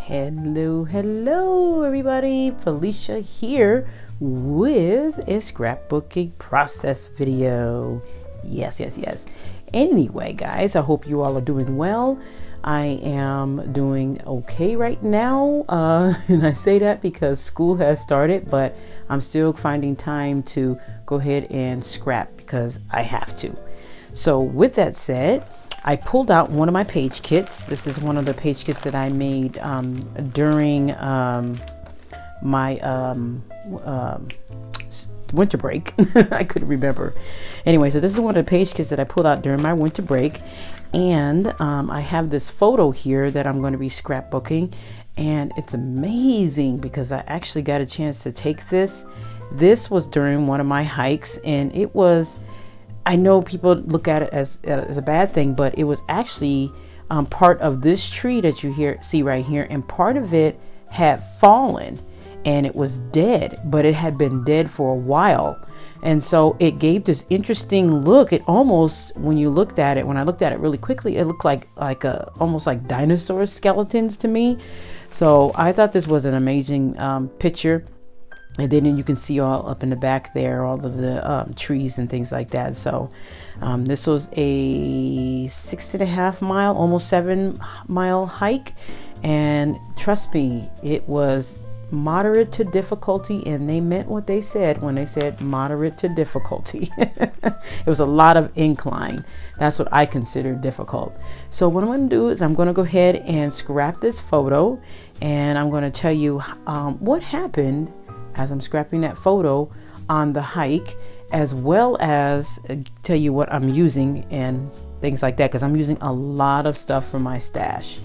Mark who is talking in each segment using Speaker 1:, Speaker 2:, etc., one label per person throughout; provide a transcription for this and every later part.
Speaker 1: Hello everybody, Felicia here with a scrapbooking process video. Yes. Anyway guys, I hope you all are doing well. I am doing okay right now, and I say that because school has started, but I'm still finding time to go ahead and scrap because I have to. So with that said, I pulled out one of my page kits. This is one of the page kits that I made during my winter break. I couldn't remember. Anyway, so this is one of the page kits that I pulled out during my winter break. And I have this photo here that I'm going to be scrapbooking. And it's amazing because I actually got a chance to take this. This was during one of my hikes, and it was, I know people look at it as a bad thing, but it was actually part of this tree that you see right here, and part of it had fallen and it was dead, but it had been dead for a while. And so it gave this interesting look. It almost, when I looked at it really quickly, it looked like almost like dinosaur skeletons to me. So I thought this was an amazing picture. And then you can see all up in the back there, all of the trees and things like that. So this was a 6.5 mile, almost 7 mile hike. And trust me, it was moderate to difficulty, and they meant what they said when they said moderate to difficulty. It was a lot of incline. That's what I consider difficult. So what I'm going to do is I'm going to go ahead and scrap this photo, and I'm going to tell you what happened as I'm scrapping that photo on the hike, as well as tell you what I'm using and things like that, because I'm using a lot of stuff from my stash.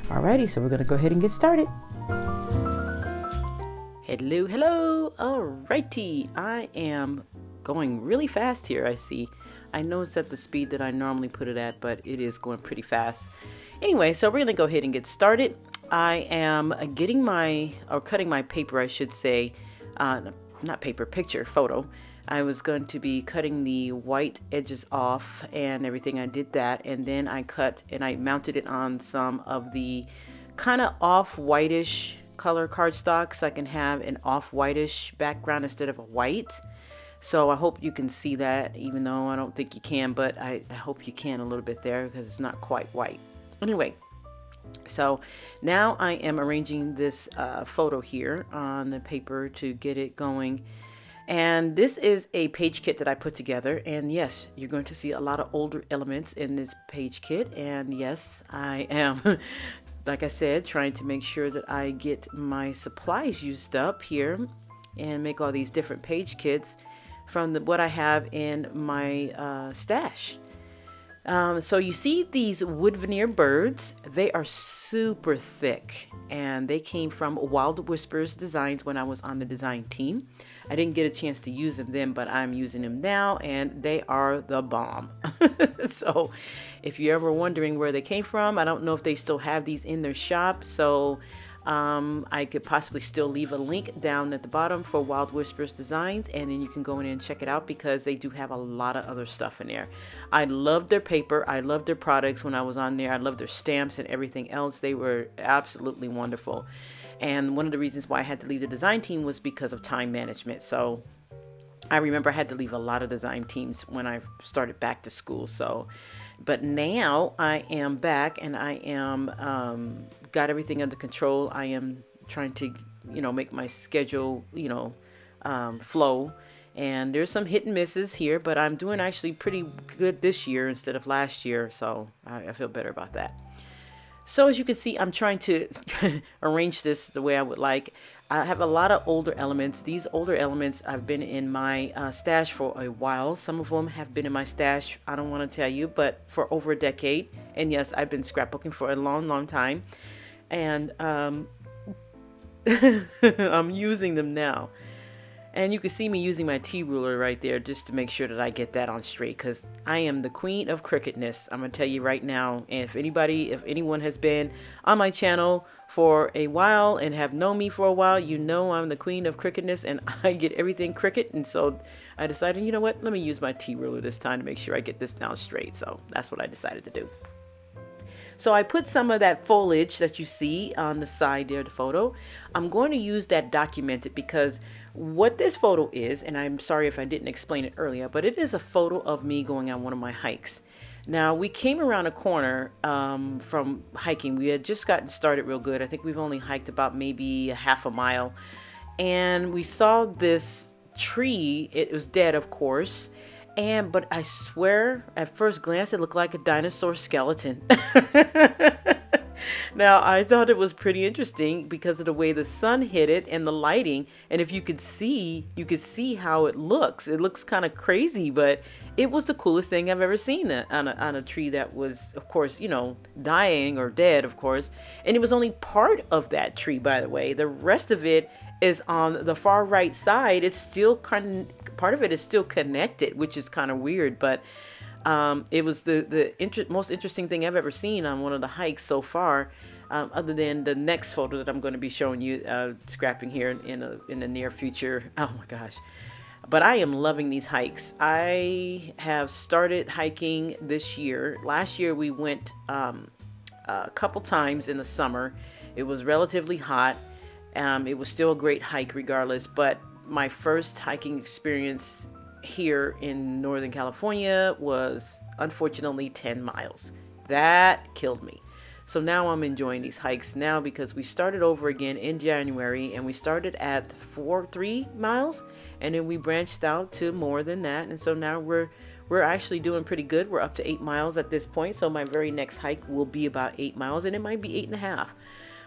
Speaker 1: Alrighty, so we're going to go ahead and get started. Hello. Alrighty, I am going really fast here. I know it's at the speed that I normally put it at, but it is going pretty fast. Anyway, so we're going to go ahead and get started. I am cutting my paper, I should say. Not paper, picture, photo. I was going to be cutting the white edges off and everything. I did that, and then I cut and I mounted it on some of the kind of off whitish color cardstock, so I can have an off whitish background instead of a white. So I hope you can see that, even though I don't think you can, but I hope you can a little bit there because it's not quite white. Anyway, so now I am arranging this photo here on the paper to get it going. And this is a page kit that I put together. And yes, you're going to see a lot of older elements in this page kit. And yes, I am, like I said, trying to make sure that I get my supplies used up here and make all these different page kits from what I have in my stash. So you see these wood veneer birds. They are super thick, and they came from Wild Whispers Designs when I was on the design team. I didn't get a chance to use them then, but I'm using them now, and they are the bomb. So if you're ever wondering where they came from, I don't know if they still have these in their shop. So I could possibly still leave a link down at the bottom for Wild Whispers Designs, and then you can go in and check it out because they do have a lot of other stuff in there. I loved their paper. I loved their products when I was on there. I loved their stamps and everything else. They were absolutely wonderful. And one of the reasons why I had to leave the design team was because of time management. So I remember I had to leave a lot of design teams when I started back to school. But now I am back, and I am got everything under control. I am trying to, make my schedule, flow. And there's some hit and misses here, but I'm doing actually pretty good this year instead of last year. So I feel better about that. So as you can see, I'm trying to arrange this the way I would like. I have a lot of older elements. These older elements have been in my stash for a while. Some of them have been in my stash, I don't want to tell you, but for over a decade. And yes, I've been scrapbooking for a long time. And I'm using them now. And you can see me using my T-ruler right there just to make sure that I get that on straight, because I am the queen of crookedness. I'm going to tell you right now. And if anyone has been on my channel for a while and have known me for a while, you know I'm the queen of crookedness, and I get everything crooked. And so I decided, you know what, let me use my T-ruler this time to make sure I get this down straight. So that's what I decided to do. So I put some of that foliage that you see on the side there, the photo. I'm going to use that documented because what this photo is, and I'm sorry if I didn't explain it earlier, but it is a photo of me going on one of my hikes. Now, we came around a corner from hiking. We had just gotten started real good. I think we've only hiked about maybe a half a mile. And we saw this tree. It was dead, of course. But I swear, at first glance, it looked like a dinosaur skeleton. Now, I thought it was pretty interesting because of the way the sun hit it and the lighting. And if you could see how it looks. It looks kind of crazy, but it was the coolest thing I've ever seen on a tree that was, of course, dying or dead, of course. And it was only part of that tree, by the way. The rest of it is on the far right side. It's still part of it is still connected, which is kind of weird, but it was the most interesting thing I've ever seen on one of the hikes so far, other than the next photo that I'm going to be showing you, scrapping here in the near future. Oh my gosh. But I am loving these hikes. I have started hiking this year. Last year we went a couple times in the summer. It was relatively hot. It was still a great hike regardless, but my first hiking experience here in Northern California was unfortunately 10 miles. That killed me. So now I'm enjoying these hikes now because we started over again in January and we started at 3 miles and then we branched out to more than that. And so now we're actually doing pretty good. We're up to 8 miles at this point. So my very next hike will be about 8 miles and it might be 8.5.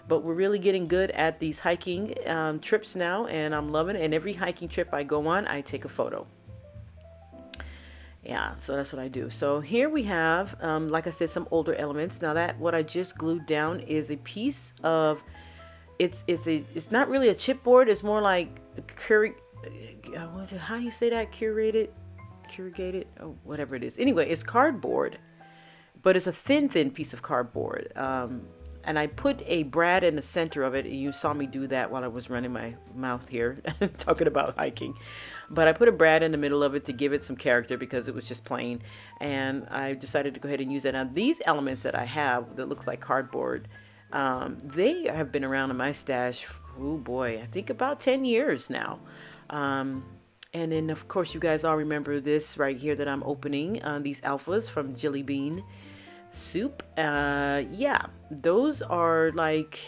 Speaker 1: But we're really getting good at these hiking trips now and I'm loving it. And every hiking trip I go on, I take a photo. Yeah, so that's what I do. So here we have, like I said, some older elements. Now that what I just glued down is a piece of, it's not really a chipboard. It's more like how do you say that? Corrugated, oh, whatever it is. Anyway, it's cardboard, but it's a thin piece of cardboard. And I put a brad in the center of it. You saw me do that while I was running my mouth here, talking about hiking. But I put a brad in the middle of it to give it some character because it was just plain. And I decided to go ahead and use that. Now, these elements that I have that look like cardboard, they have been around in my stash, oh boy, I think about 10 years now. And then, of course, you guys all remember this right here that I'm opening, these alphas from Jelly Bean Soup. Yeah, those are like,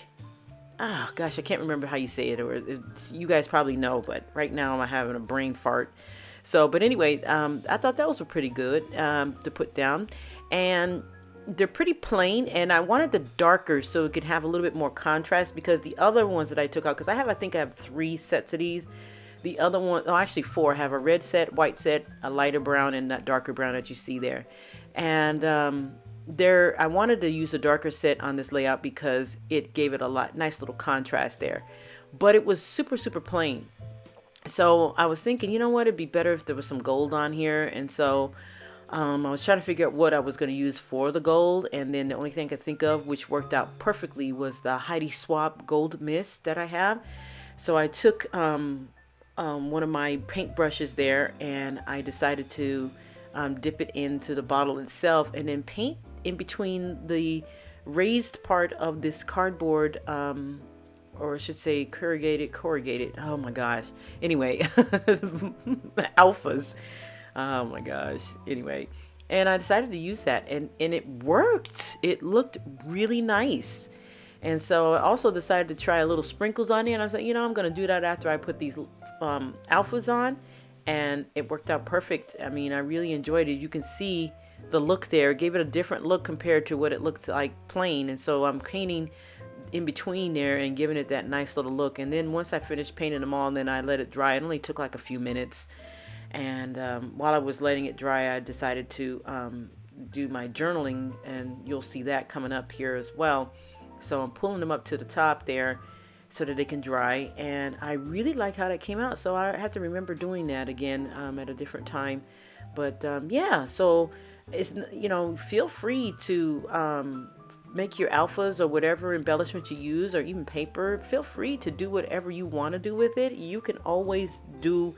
Speaker 1: oh gosh, I can't remember how you say it, or you guys probably know, but right now I'm having a brain fart. So, but anyway, I thought those were pretty good to put down, and they're pretty plain, and I wanted the darker so it could have a little bit more contrast because the other ones that I took out, because I think I have 3 sets of these. The other one, oh, actually 4. I have a red set, white set, a lighter brown, and that darker brown that you see there. And I wanted to use a darker set on this layout because it gave it a nice little contrast there. But it was super, super plain. So I was thinking, you know what, it'd be better if there was some gold on here. And so I was trying to figure out what I was going to use for the gold. And then the only thing I could think of, which worked out perfectly, was the Heidi Swapp Gold Mist that I have. So I took one of my paint brushes there and I decided to dip it into the bottle itself and then paint in between the raised part of this cardboard, or I should say corrugated. Oh my gosh. Anyway, alphas. Oh my gosh. Anyway, and I decided to use that and it worked. It looked really nice. And so I also decided to try a little sprinkles on it. And I was like, I'm going to do that after I put these alphas on. And it worked out perfect. I mean, I really enjoyed it. You can see the look there, gave it a different look compared to what it looked like plain. And so I'm painting in between there and giving it that nice little look. And then once I finished painting them all, then I let it dry. It only took like a few minutes. And while I was letting it dry, I decided to do my journaling, and you'll see that coming up here as well. So I'm pulling them up to the top there so that they can dry. And I really like how that came out. So I have to remember doing that again at a different time. But yeah, so it's, feel free to make your alphas or whatever embellishment you use, or even paper. Feel free to do whatever you want to do with it. You can always do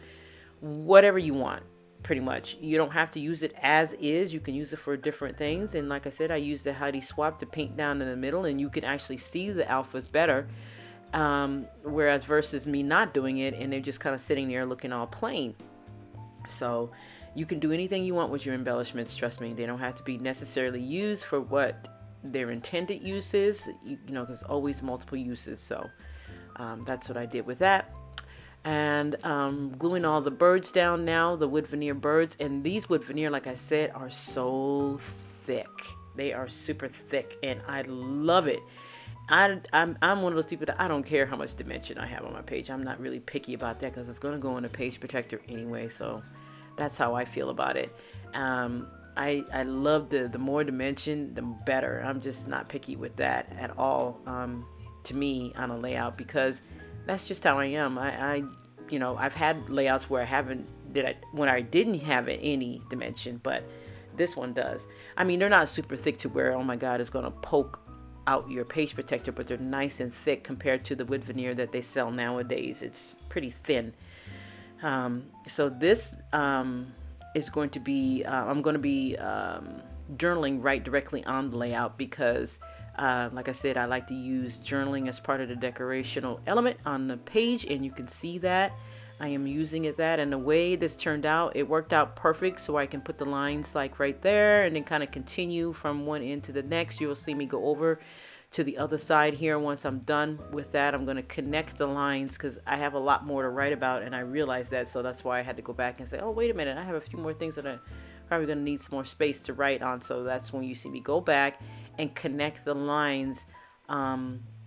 Speaker 1: whatever you want. pretty much. You don't have to use it as is. You can use it for different things. And like I said, I use the Heidi Swap to paint down in the middle, and you can actually see the alphas better. Whereas versus me not doing it, and they're just kind of sitting there looking all plain. So you can do anything you want with your embellishments. Trust me, they don't have to be necessarily used for what their intended use is. You know, there's always multiple uses. So that's what I did with that. And gluing all the birds down now, the wood veneer birds. And these wood veneer, like I said, are so thick. They are super thick, and I love it. I'm one of those people that I don't care how much dimension I have on my page. I'm not really picky about that because it's going to go in a page protector anyway. So that's how I feel about it. I love the more dimension, the better. I'm just not picky with that at all. To me, on a layout, because that's just how I am. I you know, I've had layouts where when I didn't have any dimension, but this one does. I mean, they're not super thick to where, oh my God, it's going to poke out your page protector, but they're nice and thick compared to the wood veneer that they sell nowadays. It's pretty thin. So this is going to be, I'm going to be journaling right directly on the layout because like I said, I like to use journaling as part of the decorational element on the page, and you can see that I am using it and the way this turned out, it worked out perfect. So I can put the lines like right there and then kind of continue from one end to the next. You'll see me go over to the other side here. Once I'm done with that, I'm going to connect the lines because I have a lot more to write about, and I realized that. So that's why I had to go back and say, oh, wait a minute, I have a few more things that I'm probably going to need some more space to write on. So that's when you see me go back and connect the lines.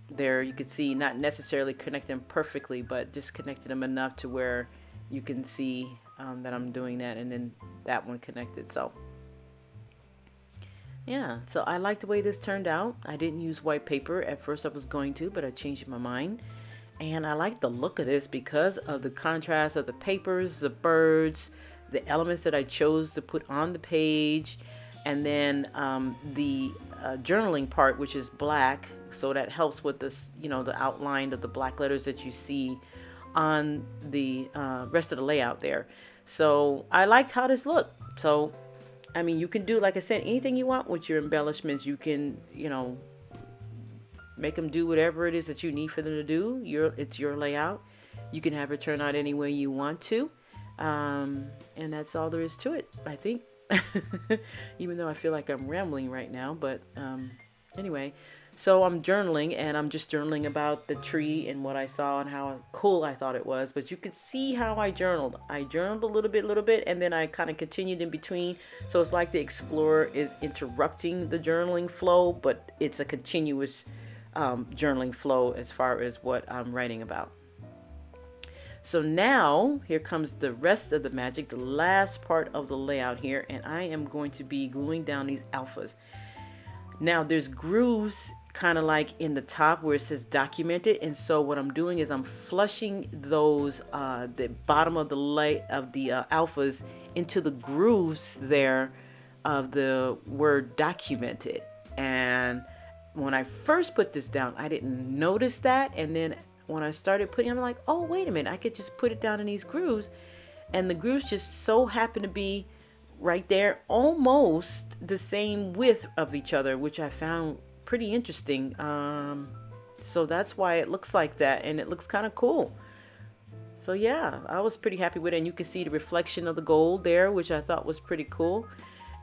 Speaker 1: There you can see, not necessarily connect them perfectly, but just connected them enough to where you can see that I'm doing that, and then that one connected. So yeah, so I like the way this turned out. I didn't use white paper at first. I was going to, but I changed my mind, and I like the look of this because of the contrast of the papers, the birds, the elements that I chose to put on the page, and then the journaling part, which is black, so that helps with this, you know, the outline of the black letters that you see on the rest of the layout there. So I liked how this looked. So I mean, you can do, like I said, anything you want with your embellishments. You can, you know, make them do whatever it is that you need for them to do. It's your layout. You can have it turn out any way you want to, and that's all there is to it, I think. Even though I feel like I'm rambling right now, but anyway, so I'm journaling, and I'm just journaling about the tree and what I saw and how cool I thought it was. But you could see how I journaled. I journaled a little bit, and then I kind of continued in between. So it's like the Explorer is interrupting the journaling flow, but it's a continuous journaling flow as far as what I'm writing about. So now here comes the rest of the magic, the last part of the layout here, and I am going to be gluing down these alphas. Now there's grooves kind of like in the top where it says documented, and so what I'm doing is I'm flushing those the bottom of the alphas into the grooves there of the word documented. And when I first put this down, I didn't notice that, and then when I started putting, I'm like, oh, wait a minute, I could just put it down in these grooves. And the grooves just so happen to be right there, almost the same width of each other, which I found pretty interesting. So that's why it looks like that, and it looks kind of cool. So yeah, I was pretty happy with it. And you can see the reflection of the gold there, which I thought was pretty cool.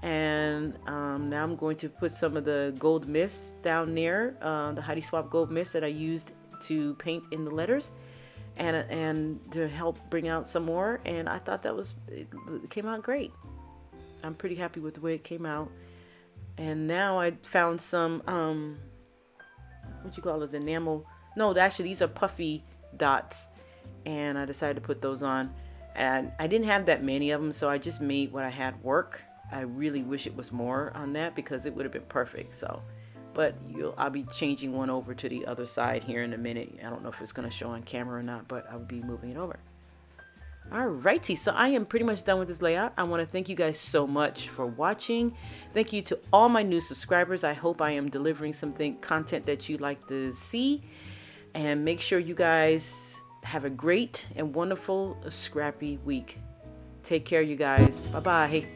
Speaker 1: And now I'm going to put some of the gold mist down there, the Heidi Swap gold mist that I used to paint in the letters, and to help bring out some more. And I thought it came out great. I'm pretty happy with the way it came out. And now I found some what you call it, enamel. No, actually these are puffy dots, and I decided to put those on. And I didn't have that many of them, so I just made what I had work. I really wish it was more on that because it would have been perfect. So but I'll be changing one over to the other side here in a minute. I don't know if it's going to show on camera or not, but I'll be moving it over. Alrighty, so I am pretty much done with this layout. I want to thank you guys so much for watching. Thank you to all my new subscribers. I hope I am delivering something, content that you like to see. And make sure you guys have a great and wonderful scrappy week. Take care, you guys. Bye-bye.